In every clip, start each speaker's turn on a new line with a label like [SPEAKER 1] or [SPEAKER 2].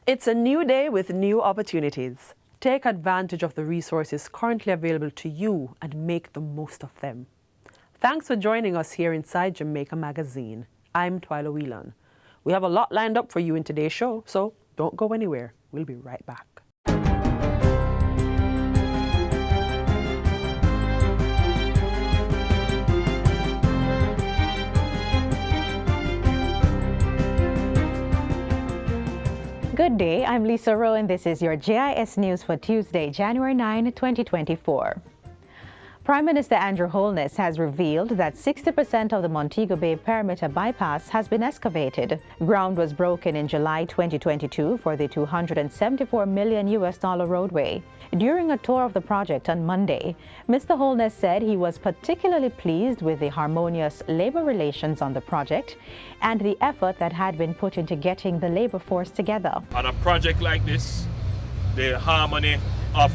[SPEAKER 1] It's a new day with new opportunities. Take advantage of the resources currently available to you and make the most of them. Thanks for joining us here inside Jamaica Magazine. I'm Twyla Whelan. We have a lot lined up for you in today's show, so don't go anywhere. We'll be right back.
[SPEAKER 2] Good day, I'm Lisa Rowe and this is your JIS News for Tuesday, January 9, 2024. Prime Minister Andrew Holness has revealed that 60% of the Montego Bay perimeter bypass has been excavated. Ground was broken in July 2022 for the $274 million roadway. During a tour of the project on Monday, Mr. Holness said he was particularly pleased with the harmonious labor relations on the project and the effort that had been put into getting the labor force together.
[SPEAKER 3] On a project like this, the harmony of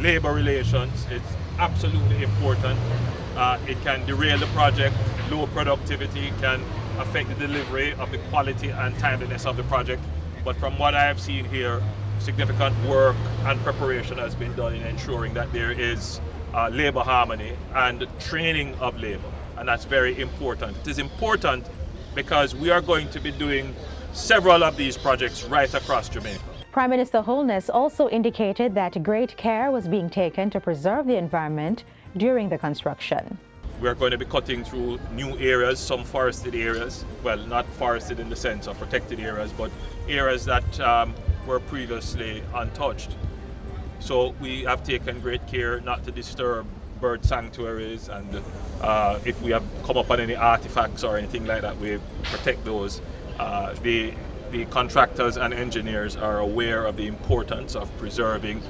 [SPEAKER 3] labor relations is absolutely important. It can derail the project, low productivity, can affect the delivery of the quality and timeliness of the project. But from what I have seen here, significant work and preparation has been done in ensuring that there is labor harmony and training of labor, and that's very important. It is important because we are going to be doing several of these projects right across Jamaica.
[SPEAKER 2] Prime Minister Holness also indicated that great care was being taken to preserve the environment during the construction.
[SPEAKER 3] We're going to be cutting through new areas, some forested areas, well, not forested in the sense of protected areas, but areas that were previously untouched. So we have taken great care not to disturb bird sanctuaries, and if we have come up on any artifacts or anything like that, we protect those. The contractors and engineers are aware of the importance of preserving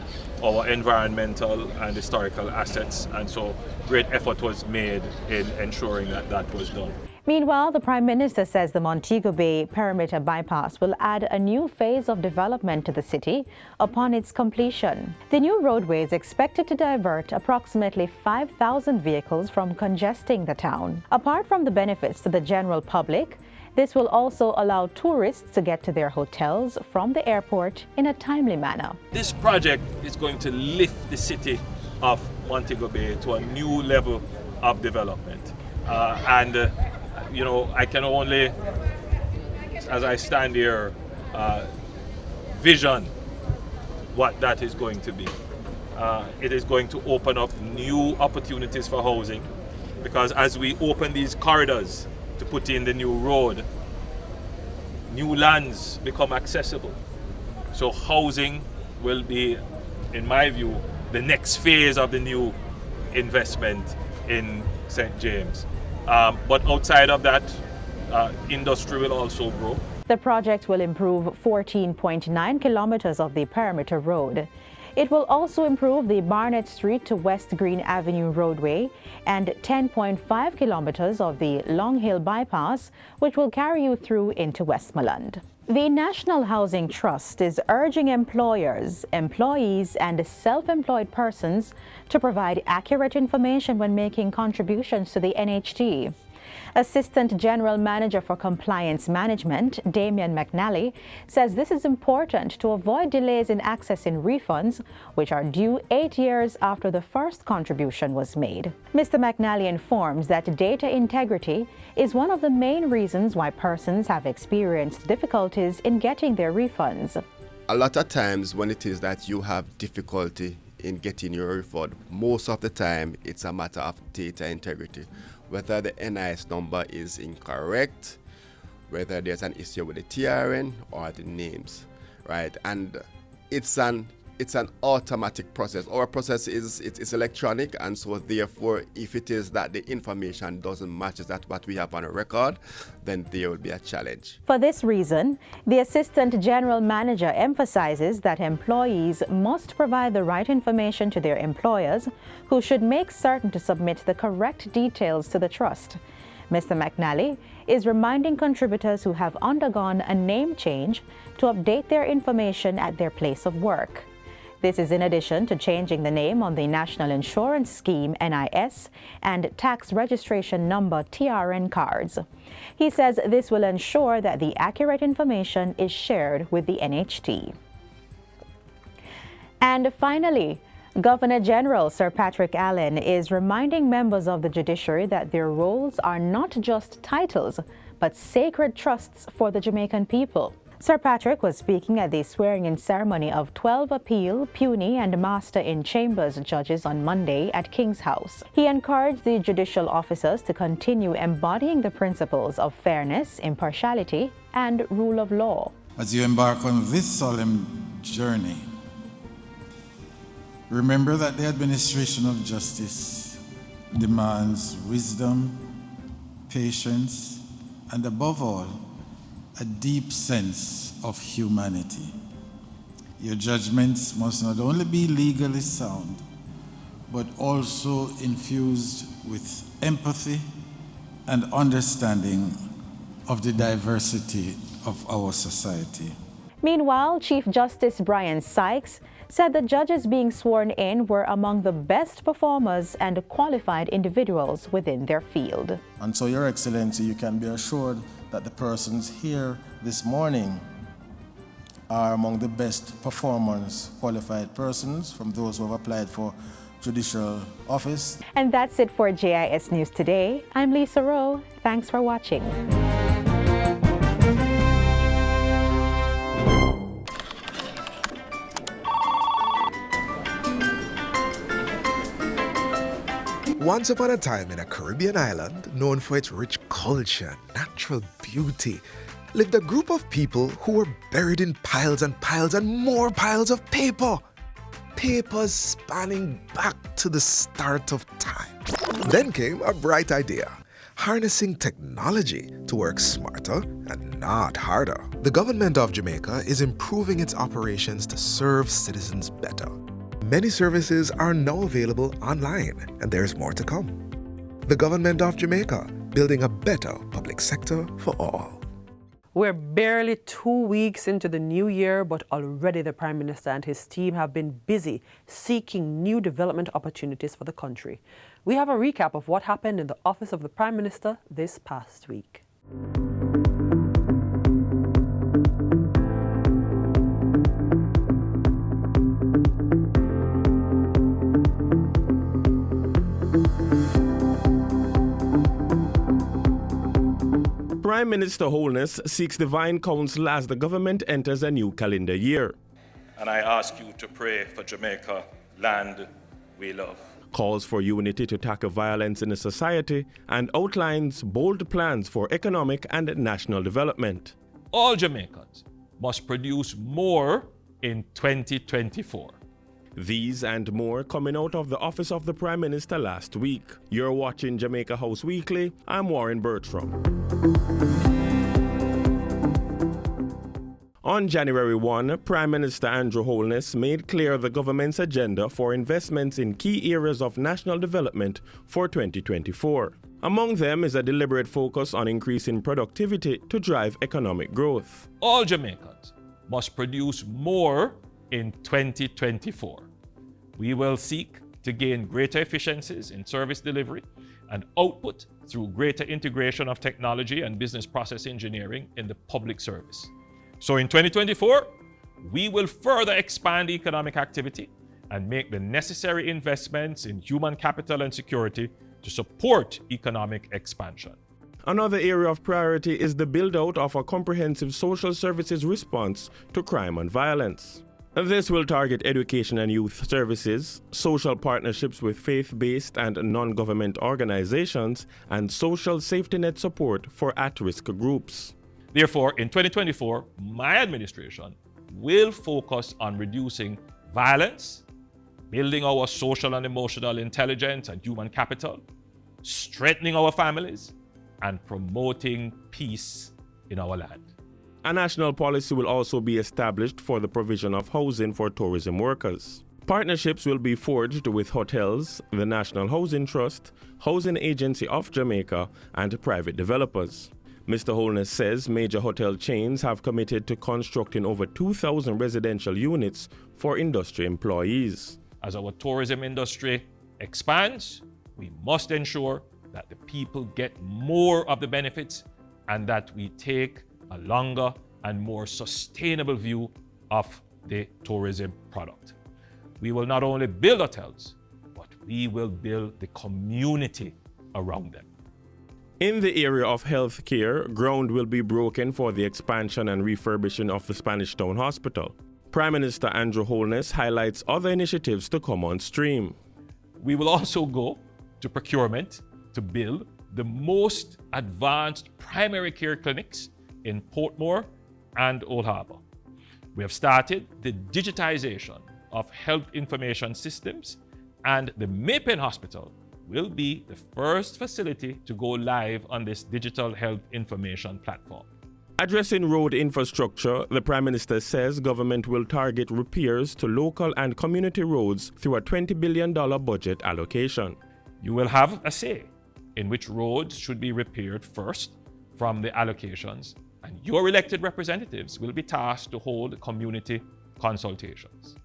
[SPEAKER 3] our environmental and historical assets, and so great effort was made in ensuring that that was done.
[SPEAKER 2] Meanwhile, the Prime Minister says the Montego Bay perimeter bypass will add a new phase of development to the city upon its completion. The new roadway is expected to divert approximately 5,000 vehicles from congesting the town. Apart from the benefits to the general public, this will also allow tourists to get to their hotels from the airport in a timely manner.
[SPEAKER 3] This project is going to lift the city of Montego Bay to a new level of development. I can only, as I stand here, vision what that is going to be. It is going to open up new opportunities for housing, because as we open these corridors to put in the new road, new lands become accessible. So housing will be, in my view, the next phase of the new investment in St. James. But outside of that, industry will also grow.
[SPEAKER 2] The project will improve 14.9 kilometers of the perimeter road. It will also improve the Barnett Street to West Green Avenue roadway and 10.5 kilometers of the Long Hill bypass, which will carry you through into Westmoreland. The National Housing Trust is urging employers, employees, and self-employed persons to provide accurate information when making contributions to the NHT. Assistant General Manager for Compliance Management, Damian McNally, says this is important to avoid delays in accessing refunds, which are due 8 years after the first contribution was made. Mr. McNally informs that data integrity is one of the main reasons why persons have experienced difficulties in getting their refunds.
[SPEAKER 4] A lot of times when it is that you have difficulty in getting your refund, most of the time it's a matter of data integrity. Whether the NIS number is incorrect, whether there's an issue with the TRN or the names, right? And it's an automatic process. Our process is electronic, and so therefore, if it is that the information doesn't match that what we have on a record, then there will be a challenge.
[SPEAKER 2] For this reason, the Assistant General Manager emphasizes that employees must provide the right information to their employers, who should make certain to submit the correct details to the trust. Mr. McNally is reminding contributors who have undergone a name change to update their information at their place of work. This is in addition to changing the name on the National Insurance Scheme NIS and Tax Registration Number TRN cards. He says this will ensure that the accurate information is shared with the NHT. And finally, Governor General Sir Patrick Allen is reminding members of the judiciary that their roles are not just titles, but sacred trusts for the Jamaican people. Sir Patrick was speaking at the swearing-in ceremony of 12 appeal, puisne and master in chambers judges on Monday at King's House. He encouraged the judicial officers to continue embodying the principles of fairness, impartiality and rule of law.
[SPEAKER 5] As you embark on this solemn journey, remember that the administration of justice demands wisdom, patience, and above all, a deep sense of humanity. Your judgments must not only be legally sound, but also infused with empathy and understanding of the diversity of our society.
[SPEAKER 2] Meanwhile, Chief Justice Brian Sykes said the judges being sworn in were among the best performers and qualified individuals within their field.
[SPEAKER 6] And so, Your Excellency, you can be assured that the persons here this morning are among the best performers, qualified persons from those who have applied for judicial office.
[SPEAKER 2] And that's it for JIS News Today. I'm Lisa Rowe. Thanks for watching.
[SPEAKER 7] Once upon a time in a Caribbean island known for its rich culture and natural beauty, lived a group of people who were buried in piles and piles and more piles of paper. Papers spanning back to the start of time. Then came a bright idea, harnessing technology to work smarter and not harder. The government of Jamaica is improving its operations to serve citizens better. Many services are now available online, and there's more to come. The government of Jamaica, building a better public sector for all.
[SPEAKER 1] We're barely 2 weeks into the new year, but already the Prime Minister and his team have been busy seeking new development opportunities for the country. We have a recap of what happened in the office of the Prime Minister this past week.
[SPEAKER 8] Prime Minister Holness seeks divine counsel as the government enters a new calendar year.
[SPEAKER 3] And I ask you to pray for Jamaica, land we love.
[SPEAKER 8] Calls for unity to tackle violence in the society and outlines bold plans for economic and national development.
[SPEAKER 3] All Jamaicans must produce more in 2024.
[SPEAKER 8] These and more coming out of the office of the Prime Minister last week. You're watching Jamaica House Weekly. I'm Warren Bertram. On January 1, Prime Minister Andrew Holness made clear the government's agenda for investments in key areas of national development for 2024. Among them is a deliberate focus on increasing productivity to drive economic growth.
[SPEAKER 3] All Jamaicans must produce more in 2024. We will seek to gain greater efficiencies in service delivery and output through greater integration of technology and business process engineering in the public service. So in 2024, we will further expand economic activity and make the necessary investments in human capital and security to support economic expansion.
[SPEAKER 8] Another area of priority is the build-out of a comprehensive social services response to crime and violence. This will target education and youth services, social partnerships with faith-based and non-government organizations, and social safety net support for at-risk groups.
[SPEAKER 3] Therefore, in 2024, my administration will focus on reducing violence, building our social and emotional intelligence and human capital, strengthening our families, and promoting peace in our land.
[SPEAKER 8] A national policy will also be established for the provision of housing for tourism workers. Partnerships will be forged with hotels, the National Housing Trust, Housing Agency of Jamaica, and private developers. Mr. Holness says major hotel chains have committed to constructing over 2,000 residential units for industry employees.
[SPEAKER 3] As our tourism industry expands, we must ensure that the people get more of the benefits and that we take a longer and more sustainable view of the tourism product. We will not only build hotels, but we will build the community around them.
[SPEAKER 8] In the area of healthcare, ground will be broken for the expansion and refurbishing of the Spanish Town Hospital. Prime Minister Andrew Holness highlights other initiatives to come on stream.
[SPEAKER 3] We will also go to procurement to build the most advanced primary care clinics in Portmore and Old Harbour. We have started the digitization of health information systems, and the Maypen Hospital will be the first facility to go live on this digital health information platform.
[SPEAKER 8] Addressing road infrastructure, the Prime Minister says government will target repairs to local and community roads through a $20 billion budget allocation.
[SPEAKER 3] You will have a say in which roads should be repaired first from the allocations, and your elected representatives will be tasked to hold community consultations.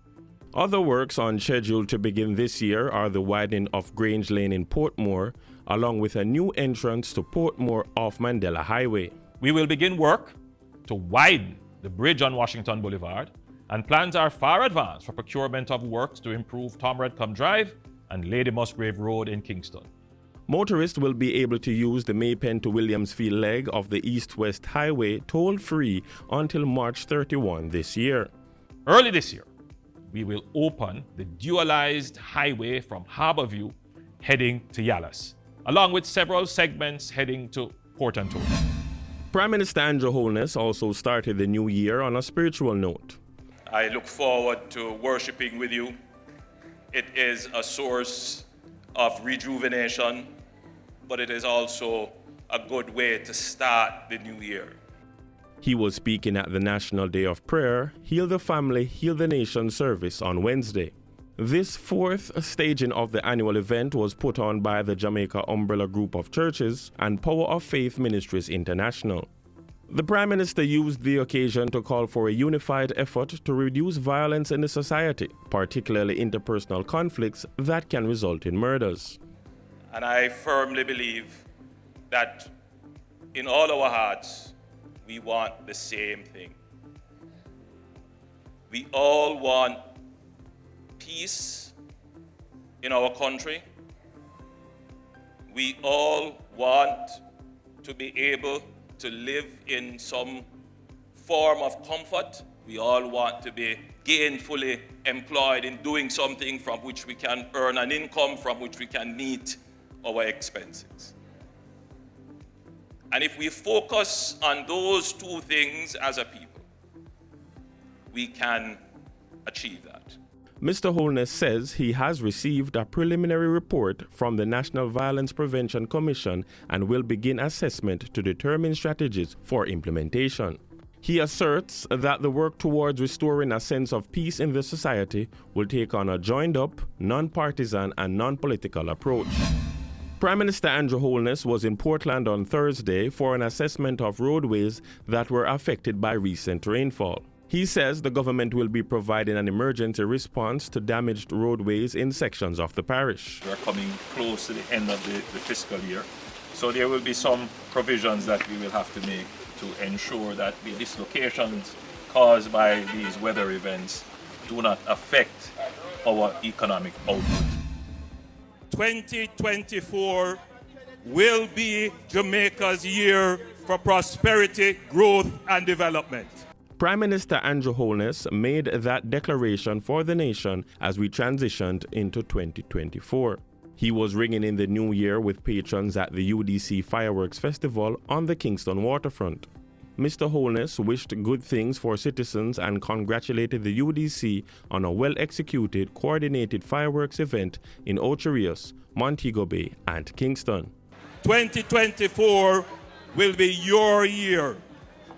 [SPEAKER 8] Other works on schedule to begin this year are the widening of Grange Lane in Portmore, along with a new entrance to Portmore off Mandela Highway.
[SPEAKER 3] We will begin work to widen the bridge on Washington Boulevard, and plans are far advanced for procurement of works to improve Tom Redcombe Drive and Lady Musgrave Road in Kingston.
[SPEAKER 8] Motorists will be able to use the Maypen to Williamsfield leg of the East-West Highway toll-free until March 31 this year.
[SPEAKER 3] Early this year, we will open the dualized highway from Harbourview heading to Yallas, along with several segments heading to Port Antonio.
[SPEAKER 8] Prime Minister Andrew Holness also started the new year on a spiritual note.
[SPEAKER 3] I look forward to worshiping with you. It is a source of rejuvenation, but it is also a good way to start the new year.
[SPEAKER 8] He was speaking at the National Day of Prayer, Heal the Family, Heal the Nation service on Wednesday. This fourth staging of the annual event was put on by the Jamaica Umbrella Group of Churches and Power of Faith Ministries International. The Prime Minister used the occasion to call for a unified effort to reduce violence in the society, particularly interpersonal conflicts that can result in murders.
[SPEAKER 3] And I firmly believe that in all our hearts, we want the same thing. We all want peace in our country. We all want to be able to live in some form of comfort. We all want to be gainfully employed in doing something from which we can earn an income, from which we can meet our expenses. And if we focus on those two things as a people, we can achieve that.
[SPEAKER 8] Mr. Holness says he has received a preliminary report from the National Violence Prevention Commission and will begin assessment to determine strategies for implementation. He asserts that the work towards restoring a sense of peace in the society will take on a joined-up, non-partisan and non-political approach. Prime Minister Andrew Holness was in Portland on Thursday for an assessment of roadways that were affected by recent rainfall. He says the government will be providing an emergency response to damaged roadways in sections of the parish.
[SPEAKER 3] We are coming close to the end of the fiscal year, so there will be some provisions that we will have to make to ensure that the dislocations caused by these weather events do not affect our economic output. 2024 will be Jamaica's year for prosperity, growth, and development.
[SPEAKER 8] Prime Minister Andrew Holness made that declaration for the nation as we transitioned into 2024. He was ringing in the new year with patrons at the UDC Fireworks Festival on the Kingston waterfront. Mr. Holness wished good things for citizens and congratulated the UDC on a well-executed, coordinated fireworks event in Ocho Montego Bay, and Kingston.
[SPEAKER 3] 2024 will be your year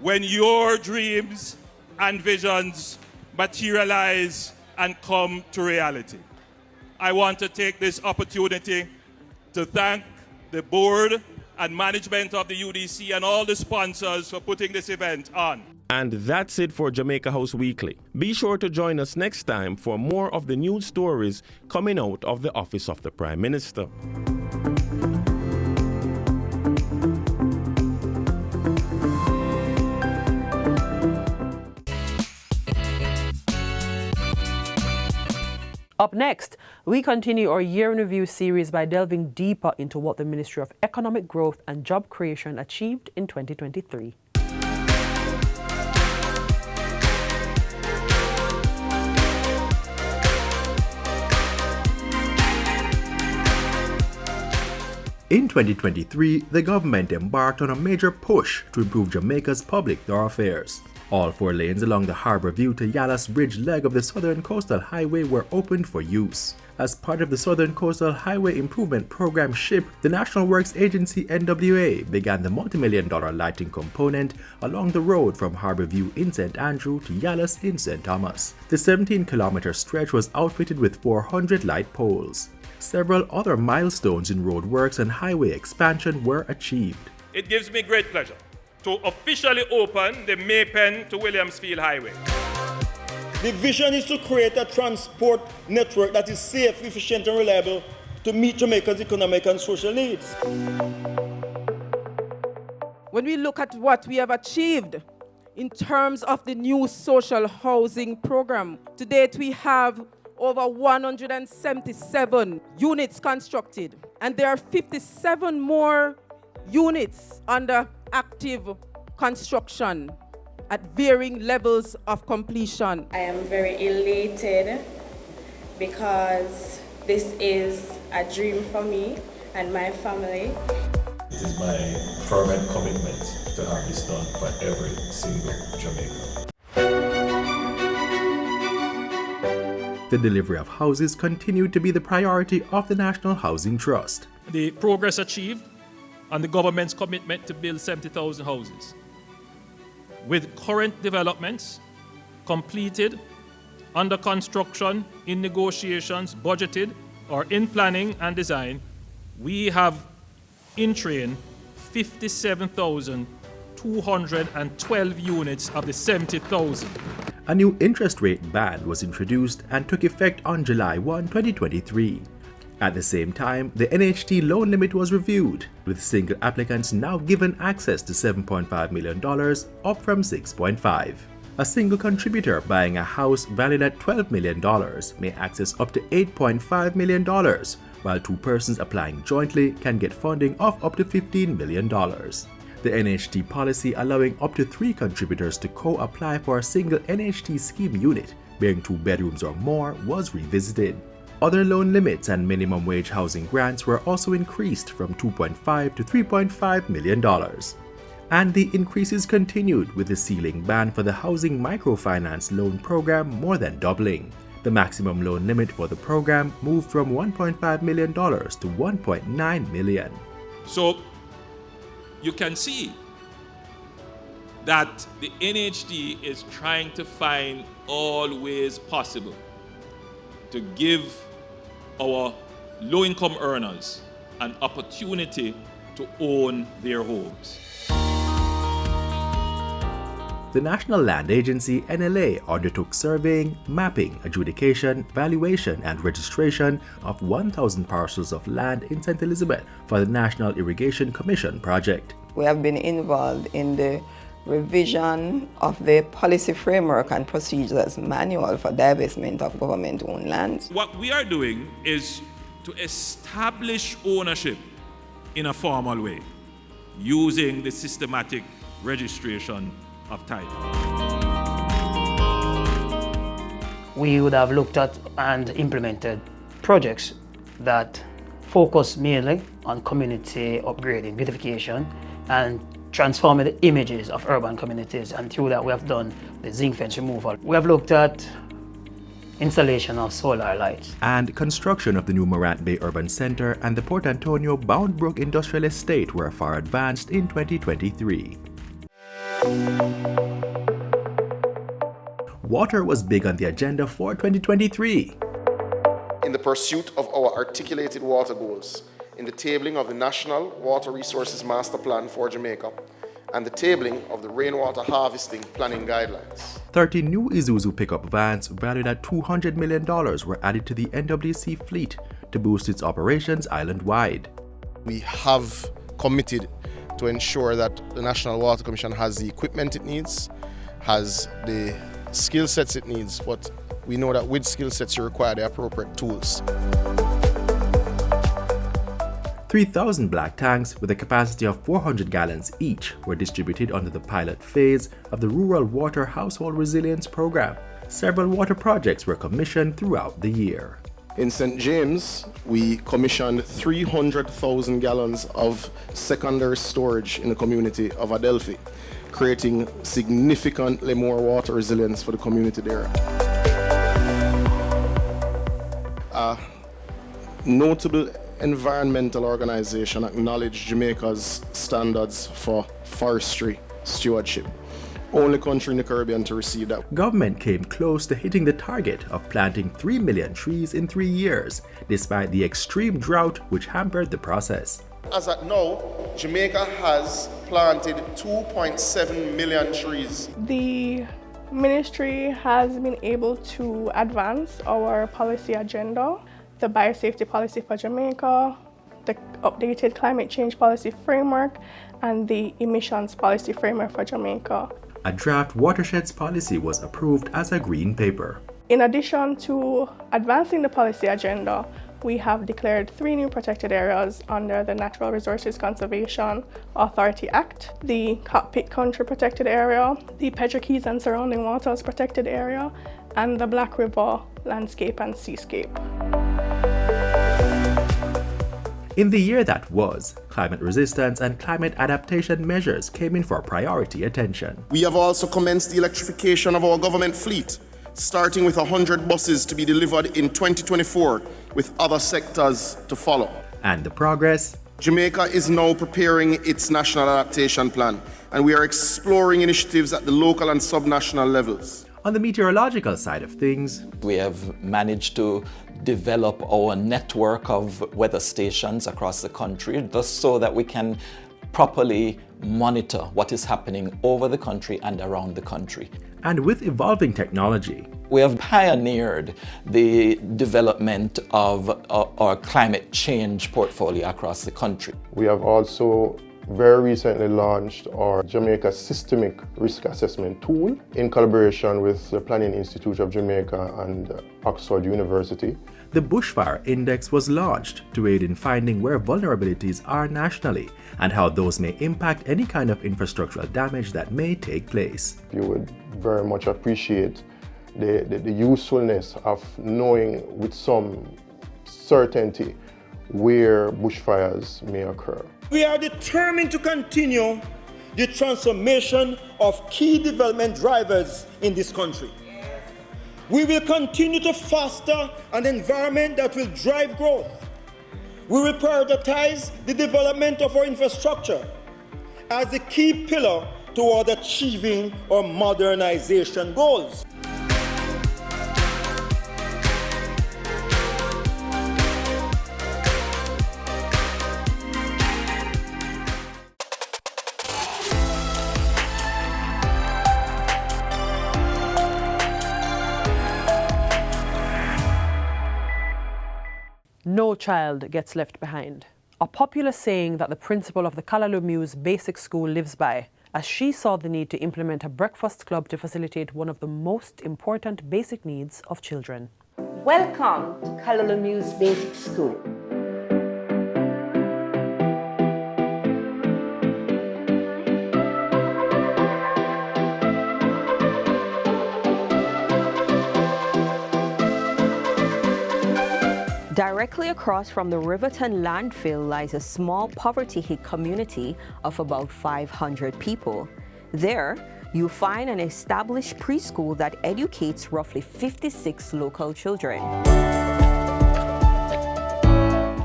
[SPEAKER 3] when your dreams and visions materialize and come to reality. I want to take this opportunity to thank the board and management of the UDC and all the sponsors for putting this event on.
[SPEAKER 8] And that's it for Jamaica House Weekly. Be sure to join us next time for more of the news stories coming out of the office of the Prime Minister.
[SPEAKER 1] Up next, we continue our year in review series by delving deeper into what the Ministry of Economic Growth and Job Creation achieved in 2023.
[SPEAKER 9] In 2023, the government embarked on a major push to improve Jamaica's public thoroughfares. All 4 lanes along the Harbour View to Yallahs Bridge leg of the Southern Coastal Highway were opened for use. As part of the Southern Coastal Highway Improvement Program SHIP, the National Works Agency NWA began the multi-million-dollar lighting component along the road from Harbour View in St. Andrew to Yallahs in St. Thomas. The 17-kilometer stretch was outfitted with 400 light poles. Several other milestones in roadworks and highway expansion were achieved.
[SPEAKER 3] It gives me great pleasure to officially open the Maypen to Williamsfield Highway.
[SPEAKER 10] The vision is to create a transport network that is safe, efficient and reliable to meet Jamaica's economic and social needs.
[SPEAKER 11] When we look at what we have achieved in terms of the new social housing program, to date we have over 177 units constructed, and there are 57 more units under active construction at varying levels of completion.
[SPEAKER 12] I am very elated because this is a dream for me and my family.
[SPEAKER 13] It is my fervent commitment to have this done for every single Jamaican.
[SPEAKER 9] The delivery of houses continued to be the priority of the National Housing Trust.
[SPEAKER 14] The progress achieved and the government's commitment to build 70,000 houses. With current developments completed, under construction, in negotiations, budgeted, or in planning and design, we have in train 57,212 units of the 70,000.
[SPEAKER 9] A new interest rate band was introduced and took effect on July 1, 2023. At the same time, the NHT loan limit was reviewed, with single applicants now given access to $7.5 million, up from $6.5. A single contributor buying a house valued at $12 million may access up to $8.5 million, while 2 persons applying jointly can get funding of up to $15 million. The NHT policy allowing up to 3 contributors to co-apply for a single NHT scheme unit bearing 2 bedrooms or more was revisited. Other loan limits and minimum wage housing grants were also increased from $2.5 to $3.5 million. And the increases continued, with the ceiling band for the Housing Microfinance Loan Program more than doubling. The maximum loan limit for the program moved from $1.5 million to $1.9 million.
[SPEAKER 3] So you can see that the NHD is trying to find all ways possible to give our low-income earners an opportunity to own their homes.
[SPEAKER 9] The National Land Agency (NLA) undertook surveying, mapping, adjudication, valuation and registration of 1,000 parcels of land in St. Elizabeth for the National Irrigation Commission project.
[SPEAKER 15] We have been involved in the revision of the policy framework and procedures manual for divestment of government-owned lands.
[SPEAKER 3] What we are doing is to establish ownership in a formal way, using the systematic registration of title.
[SPEAKER 16] We would have looked at and implemented projects that focus mainly on community upgrading, beautification, and transforming the images of urban communities, and through that we have done the zinc fence removal. We have looked at installation of solar lights.
[SPEAKER 9] And construction of the new Morant Bay Urban Center and the Port Antonio Bound Brook Industrial Estate were far advanced in 2023. Water was big on the agenda for 2023.
[SPEAKER 17] In the pursuit of our articulated water goals, in the tabling of the National Water Resources Master Plan for Jamaica and the tabling of the Rainwater Harvesting Planning Guidelines.
[SPEAKER 9] 30 new Isuzu pickup vans valued at $200 million were added to the NWC fleet to boost its operations island-wide.
[SPEAKER 17] We have committed to ensure that the National Water Commission has the equipment it needs, has the skill sets it needs, but we know that with skill sets you require the appropriate tools.
[SPEAKER 9] 3,000 black tanks with a capacity of 400 gallons each were distributed under the pilot phase of the Rural Water Household Resilience Program. Several water projects were commissioned throughout the year.
[SPEAKER 17] In St. James, we commissioned 300,000 gallons of secondary storage in the community of Adelphi, creating significantly more water resilience for the community there. A notable environmental organization acknowledged Jamaica's standards for forestry stewardship. Only country in the Caribbean to receive that.
[SPEAKER 9] Government came close to hitting the target of planting 3 million trees in 3 years, despite the extreme drought which hampered the process.
[SPEAKER 17] As at now, Jamaica has planted 2.7 million trees.
[SPEAKER 18] The ministry has been able to advance our policy agenda, the biosafety policy for Jamaica, the updated climate change policy framework, and the emissions policy framework for Jamaica.
[SPEAKER 9] A draft watersheds policy was approved as a green paper.
[SPEAKER 18] In addition to advancing the policy agenda, we have declared 3 new protected areas under the Natural Resources Conservation Authority Act: the Cockpit Country Protected Area, the Petrokeys and Surrounding Waters Protected Area, and the Black River Landscape and Seascape.
[SPEAKER 9] In the year that was, climate resistance and climate adaptation measures came in for priority attention.
[SPEAKER 17] We have also commenced the electrification of our government fleet, starting with 100 buses to be delivered in 2024, with other sectors to follow.
[SPEAKER 9] And the progress?
[SPEAKER 17] Jamaica is now preparing its national adaptation plan, and we are exploring initiatives at the local and subnational levels.
[SPEAKER 9] On the meteorological side of things,
[SPEAKER 19] we have managed to develop our network of weather stations across the country, just so that we can properly monitor what is happening over the country and around the country.
[SPEAKER 9] And with evolving technology,
[SPEAKER 19] we have pioneered the development of our climate change portfolio across the country.
[SPEAKER 20] We have also very recently launched our Jamaica Systemic Risk Assessment tool in collaboration with the Planning Institute of Jamaica and Oxford University.
[SPEAKER 9] The Bushfire Index was launched to aid in finding where vulnerabilities are nationally and how those may impact any kind of infrastructural damage that may take place.
[SPEAKER 20] You would very much appreciate the usefulness of knowing with some certainty where bushfires may occur.
[SPEAKER 10] We are determined to continue the transformation of key development drivers in this country. We will continue to foster an environment that will drive growth. We will prioritize the development of our infrastructure as the key pillar toward achieving our modernization goals.
[SPEAKER 1] No child gets left behind. A popular saying that the principal of the Kalalumu's Basic School lives by, as she saw the need to implement a breakfast club to facilitate one of the most important basic needs of children.
[SPEAKER 21] Welcome to Kalalumu's Basic School.
[SPEAKER 22] Directly across from the Riverton landfill lies a small poverty-hit community of about 500 people. There, you find an established preschool that educates roughly 56 local children.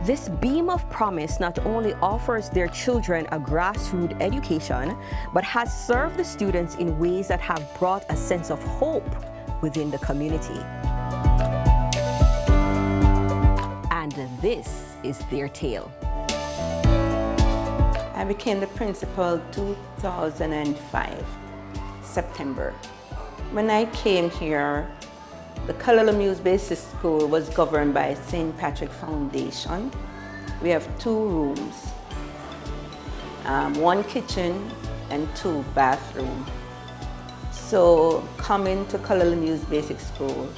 [SPEAKER 22] This beam of promise not only offers their children a grassroots education, but has served the students in ways that have brought a sense of hope within the community. And this is their tale.
[SPEAKER 4] I became the principal 2005, September. When I came here, the Kalalumu's Basic School was governed by St. Patrick Foundation. We have 2 rooms, 1 kitchen and 2 bathrooms. So coming to Kalalumu's Basic School,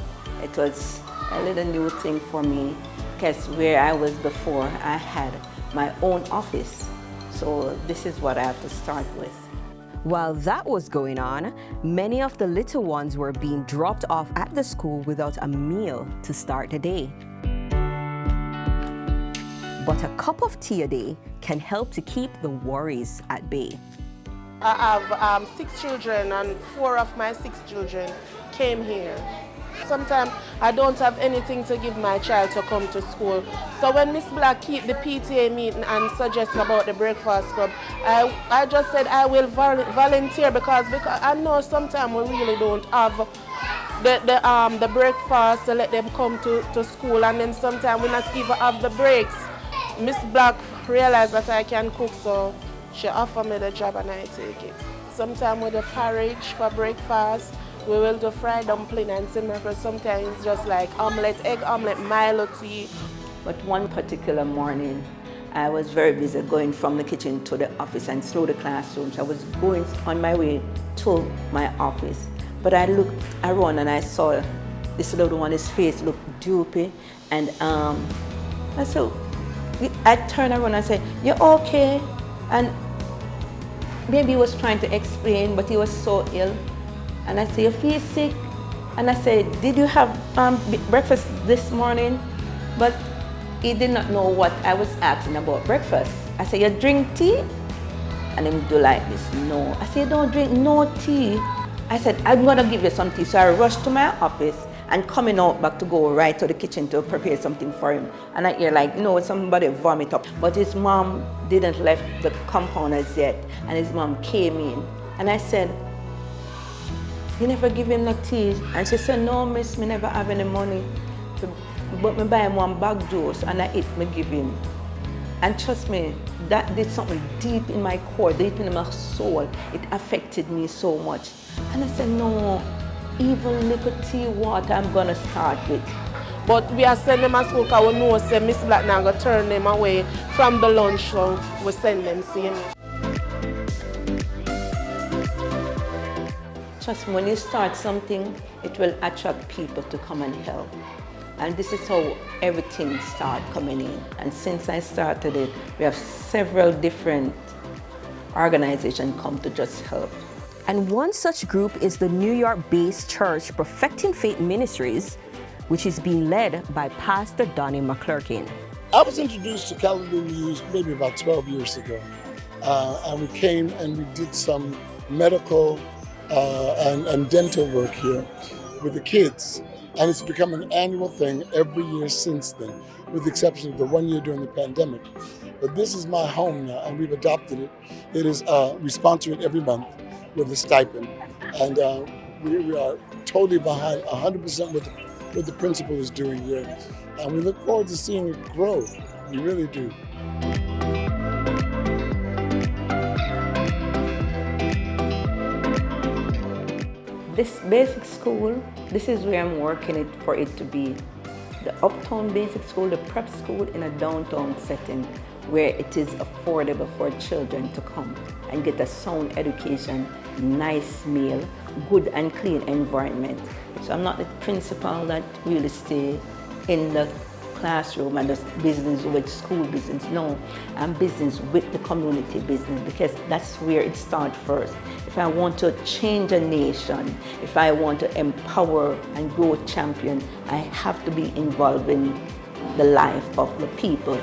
[SPEAKER 4] it was a little new thing for me because where I was before, I had my own office. So this is what I have to start with.
[SPEAKER 22] While that was going on, many of the little ones were being dropped off at the school without a meal to start the day. But a cup of tea a day can help to keep the worries at bay.
[SPEAKER 5] I have 6 children, and 4 of my 6 children came here. Sometimes I don't have anything to give my child to come to school. So when Miss Black keep the PTA meeting and suggest about the breakfast club, I just said I will volunteer because I know sometimes we really don't have the breakfast to let them come to school, and then sometimes we not even have the breaks. Miss Black realized that I can cook, so she offered me the job and I take it. Sometimes with the porridge for breakfast, we will do fried dumpling and cinnamon. Sometimes it's just like omelette, egg omelette, Milo tea.
[SPEAKER 4] But one particular morning, I was very busy going from the kitchen to the office and through the classrooms. I was going on my way to my office. But I looked around and I saw this little one, his face looked droopy. And I turned around and said, "You're okay?" And maybe he was trying to explain, but he was so ill. And I said, "You feel sick?" And I said, "Did you have breakfast this morning?" But he did not know what I was asking about breakfast. I said, "You drink tea?" And he do like this, "No." I said, "Don't drink no tea." I said, "I'm gonna give you some tea." So I rushed to my office and coming out back to go right to the kitchen to prepare something for him. And I hear like, no, somebody vomit up. But his mom didn't left the compound as yet. And his mom came in. And I said, "You never give him no tea?" And she said, "No, miss, me never have any money. But me buy him 1 bag juice and I eat, me give him." And trust me, that did something deep in my core, deep in my soul. It affected me so much. And I said, no, even little tea water I'm gonna start with.
[SPEAKER 5] But we are sending them to school because we know say Miss Black now going to turn them away from the lunch, so we send them same.
[SPEAKER 4] Trust me, when you start something, it will attract people to come and help. And this is how everything started coming in. And since I started it, we have several different organizations come to just help.
[SPEAKER 22] And one such group is the New York-based church Perfecting Faith Ministries, which is being led by Pastor Donnie McClurkin.
[SPEAKER 23] I was introduced to Kalalumu's maybe about 12 years ago. And we came and we did some medical and dental work here with the kids. And it's become an annual thing every year since then, with the exception of the 1 year during the pandemic. But this is my home now, and we've adopted it. It is, we sponsor it every month with a stipend. And we are totally behind 100% what the principal is doing here. And we look forward to seeing it grow. We really do.
[SPEAKER 4] This basic school, this is where I'm working it for it to be. The uptown basic school, the prep school in a downtown setting where it is affordable for children to come and get a sound education, nice meal, good and clean environment. So I'm not the principal that really stay in the classroom and the business with school business. No, I'm business with the community business because that's where it starts first. If I want to change a nation, if I want to empower and grow a champion, I have to be involved in the life of the people.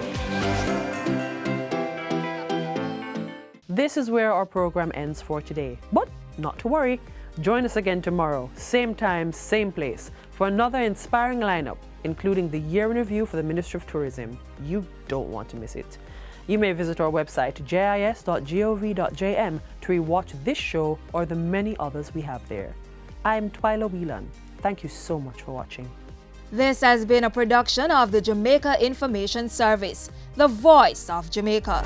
[SPEAKER 1] This is where our program ends for today. But not to worry, join us again tomorrow, same time, same place, for another inspiring lineup, including the year in review for the Ministry of Tourism. You don't want to miss it. You may visit our website, jis.gov.jm, to rewatch this show or the many others we have there. I'm Twyla Whelan. Thank you so much for watching.
[SPEAKER 24] This has been a production of the Jamaica Information Service, the voice of Jamaica.